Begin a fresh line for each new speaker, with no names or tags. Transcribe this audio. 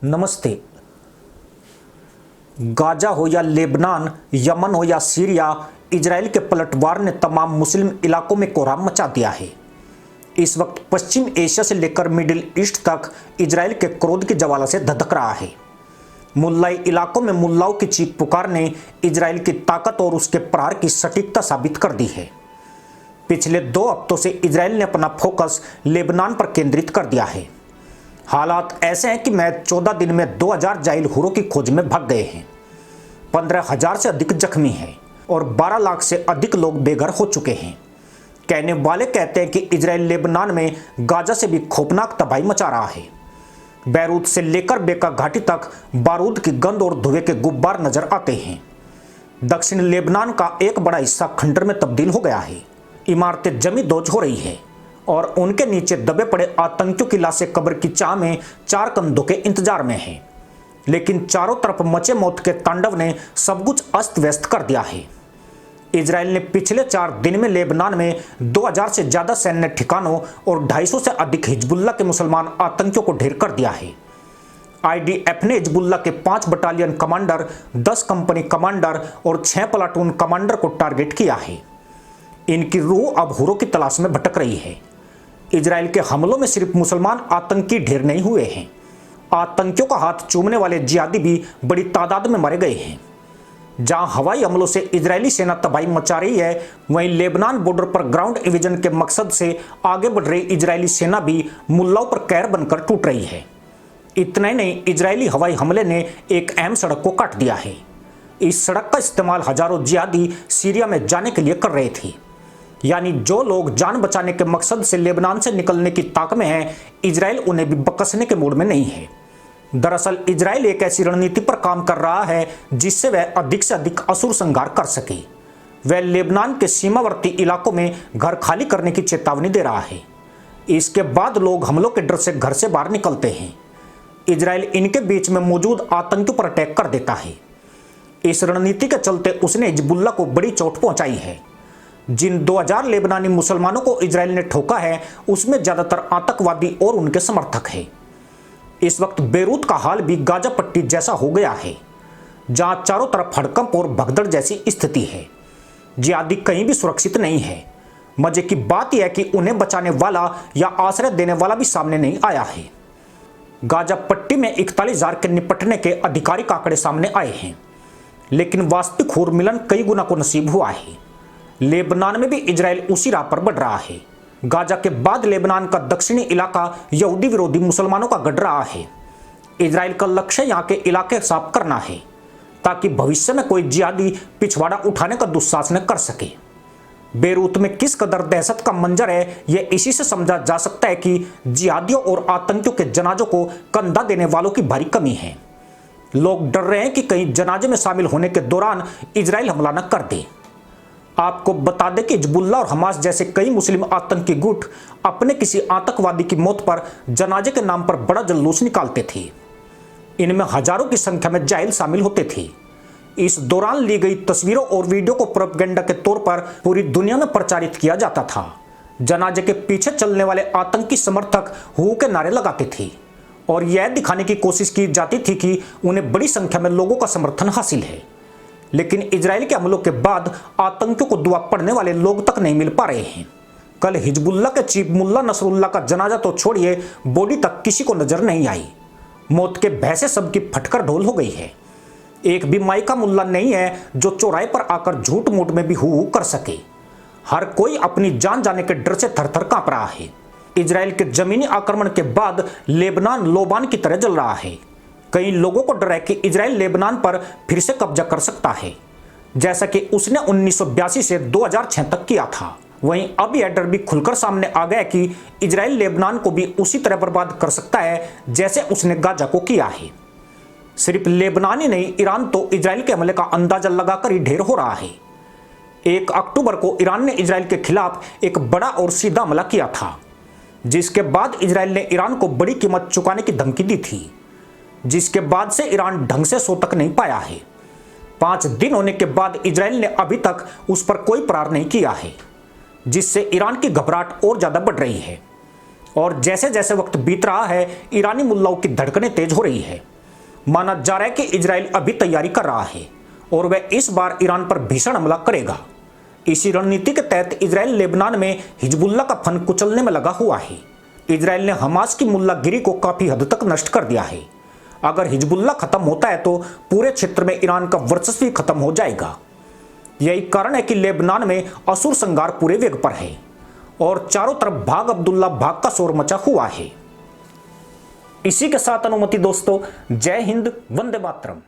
नमस्ते। गाजा हो या लेबनान, यमन हो या सीरिया, इजराइल के पलटवार ने तमाम मुस्लिम इलाकों में कोहराम मचा दिया है। इस वक्त पश्चिम एशिया से लेकर मिडिल ईस्ट तक इजराइल के क्रोध की ज्वाला से धधक रहा है। मुल्लाई इलाकों में मुल्लाओं की चीख पुकार ने इजराइल की ताकत और उसके प्रहार की सटीकता साबित कर दी है। पिछले 2 हफ्तों से इजराइल ने अपना फोकस लेबनान पर केंद्रित कर दिया है। हालात ऐसे हैं कि महज 14 दिन में 2000 जाइल हुरों की खोज में भाग गए हैं। 15,000 से अधिक जख्मी हैं और 12 लाख से अधिक लोग बेघर हो चुके हैं। कहने वाले कहते हैं कि इजराइल लेबनान में गाजा से भी खौफनाक तबाही मचा रहा है। बैरूत से लेकर बेका घाटी तक बारूद की गंध और धुएं के गुब्बार नजर आते हैं। दक्षिण लेबनान का एक बड़ा हिस्सा खंडर में तब्दील हो गया है। इमारतें जमी दोज हो रही है और उनके नीचे दबे पड़े आतंकियों की लाशें कब्र की चाह में 4 कंधों के इंतजार में हैं। लेकिन चारों तरफ मचे मौत के तांडव ने सब कुछ अस्त व्यस्त कर दिया है। इजराइल ने पिछले 4 दिन में लेबनान में 2000 से ज्यादा सैन्य ठिकानों और 250 से अधिक हिजबुल्लाह के मुसलमान आतंकियों को ढेर कर दिया है। IDF ने हिजबुल्लाह के 5 बटालियन कमांडर, 10 कंपनी कमांडर और 6 प्लाटून कमांडर को टारगेट किया है। इनकी रूह अब हुरों की तलाश में भटक रही है। इजराइल के हमलों में सिर्फ मुसलमान आतंकी ढेर नहीं हुए हैं, आतंकियों का हाथ चूमने वाले जिहादी भी बड़ी तादाद में मारे गए हैं। जहां हवाई हमलों से इजरायली सेना तबाही मचा रही है, वहीं लेबनान बॉर्डर पर ग्राउंड डिवीजन के मकसद से आगे बढ़ रही इजरायली सेना भी मुल्लाओं पर कहर बनकर टूट रही है। इतना ही नहीं, इजरायली हवाई हमले ने एक अहम सड़क को काट दिया है। इस सड़क का इस्तेमाल हजारों जिहादी सीरिया में जाने के लिए कर रहे थे। यानी जो लोग जान बचाने के मकसद से लेबनान से निकलने की ताक में हैं, इजराइल उन्हें भी बकसने के मूड में नहीं है। दरअसल इजराइल एक ऐसी रणनीति पर काम कर रहा है जिससे वह अधिक से अधिक असुर संहार कर सके। वह लेबनान के सीमावर्ती इलाकों में घर खाली करने की चेतावनी दे रहा है। इसके बाद लोग हमलों के डर से घर से बाहर निकलते हैं। इजराइल इनके बीच में मौजूद आतंकियों पर अटैक कर देता है। इस रणनीति के चलते उसने हिजबुल्लाह को बड़ी चोट पहुंचाई है। जिन 2000 लेबनानी मुसलमानों को इजराइल ने ठोका है, उसमें ज्यादातर आतंकवादी और उनके समर्थक हैं। इस वक्त बेरूत का हाल भी गाजा पट्टी जैसा हो गया है, जहां चारों तरफ हड़कंप और भगदड़ जैसी स्थिति है। जिहादी कहीं भी सुरक्षित नहीं है। मजे की बात यह है कि उन्हें बचाने वाला या आश्रय देने वाला भी सामने नहीं आया है। गाजा पट्टी में 41,000 के निपटने के आधिकारिक आंकड़े सामने आए हैं, लेकिन वास्तविक हुरमिलन कई गुना को नसीब हुआ है। लेबनान में भी इजराइल उसी राह पर बढ़ रहा है। गाजा के बाद लेबनान का दक्षिणी इलाका यहूदी विरोधी मुसलमानों का गढ़ रहा है। इजराइल का लक्ष्य यहाँ के इलाके साफ करना है ताकि भविष्य में कोई जिहादी पिछवाड़ा उठाने का दुस्साहस न कर सके। बेरूत में किस कदर दहशत का मंजर है, यह इसी से समझा जा सकता है कि जिहादियों और आतंकियों के जनाजों को कंधा देने वालों की भारी कमी है। लोग डर रहे हैं कि कहीं जनाजे में शामिल होने के दौरान इजराइल हमला न कर दे। आपको बता दें कि हिजबुल्लाह और हमास जैसे कई मुस्लिम आतंकी गुट अपने किसी आतंकवादी की मौत पर जनाजे के नाम पर बड़ा जुलूस निकालते थे। इनमें हजारों की संख्या में जाहिल शामिल होते थे। इस दौरान ली गई तस्वीरों और वीडियो को प्रोपेगेंडा के तौर पर पूरी दुनिया में प्रचारित किया जाता था। जनाजे के पीछे चलने वाले आतंकी समर्थक हू के नारे लगाते थे और यह दिखाने की कोशिश की जाती थी कि उन्हें बड़ी संख्या में लोगों का समर्थन हासिल है। लेकिन इजराइल के हमलों के बाद आतंकियों को दुआ पढ़ने वाले लोग तक नहीं मिल पा रहे हैं। कल हिजबुल्लाह के चीफ मुल्ला नसरुल्लाह का जनाजा तो छोड़िए, बॉडी तक किसी को नजर नहीं आई। मौत के भय से सबकी फटकर ढोल हो गई है। एक भी माइका मुल्ला नहीं है जो चौराहे पर आकर झूठ मूठ में भी हू कर सके। हर कोई अपनी जान जाने के डर से थर थर कांप रहा है। इजराइल के जमीनी आक्रमण के बाद लेबनान लोबान की तरह जल रहा है। कई लोगों को डर है कि इजराइल लेबनान पर फिर से कब्जा कर सकता है, जैसा कि उसने 1982 से 2006 तक किया था। वहीं अब यह डर भी खुलकर सामने आ गया कि इजराइल लेबनान को भी उसी तरह बर्बाद कर सकता है जैसे उसने गाजा को किया है। सिर्फ लेबनान ही नहीं, ईरान तो इजराइल के हमले का अंदाजा लगाकर ही ढेर हो रहा है। 1 अक्टूबर को ईरान ने इजराइल के खिलाफ एक बड़ा और सीधा हमला किया था, जिसके बाद इजराइल ने ईरान को बड़ी कीमत चुकाने की धमकी दी थी, जिसके बाद से ईरान ढंग से सो तक नहीं पाया है। 5 दिन होने के बाद इजराइल ने अभी तक उस पर कोई प्रहार नहीं किया है, जिससे ईरान की घबराहट और ज्यादा बढ़ रही है। और जैसे जैसे वक्त बीत रहा है, ईरानी मुल्लाओं की धड़कनें तेज हो रही है। माना जा रहा है कि इजराइल अभी तैयारी कर रहा है और वह इस बार ईरान पर भीषण हमला करेगा। इसी रणनीति के तहत इजराइल लेबनान में हिजबुल्लाह का फन कुचलने में लगा हुआ है। इजराइल ने हमास की मुल्लागिरी को काफी हद तक नष्ट कर दिया है। अगर हिजबुल्लाह खत्म होता है तो पूरे क्षेत्र में ईरान का वर्चस्व ही खत्म हो जाएगा। यही कारण है कि लेबनान में असुर संहार पूरे वेग पर है और चारों तरफ भाग अब्दुल्ला भाग का शोर मचा हुआ है। इसी के साथ अनुमति दोस्तों, जय हिंद, वंदे मातरम।